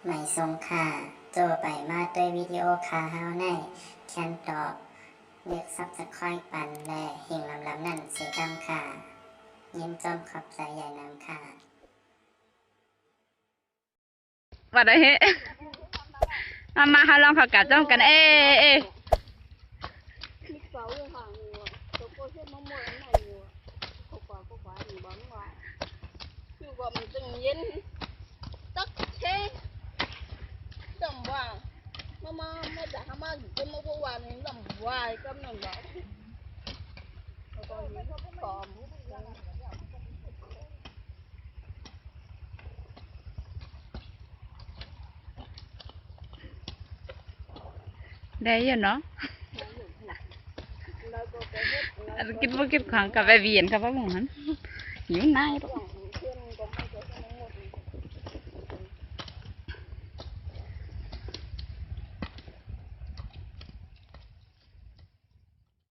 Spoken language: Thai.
ไม่ทรงค่าโจไปมาด้วยวิดีโอคาเฮาในแคนตอบเลือกซับสไครต์ปันและหิ่งลำนั่นเสียกำค่ะยินจมขอบใจใหญ่น้ำค่ะว่าได้เฮ้มาหาลองเขากัดจ้องกันเอมาจากข้ามาอยู่จนมาพวันนี้ลำวายก็นั่นแหละตอนนี้ปอมได้ยังเนาะกินบ่กินขังกับไปเวียนกับว่าหมูหันหิวหน้า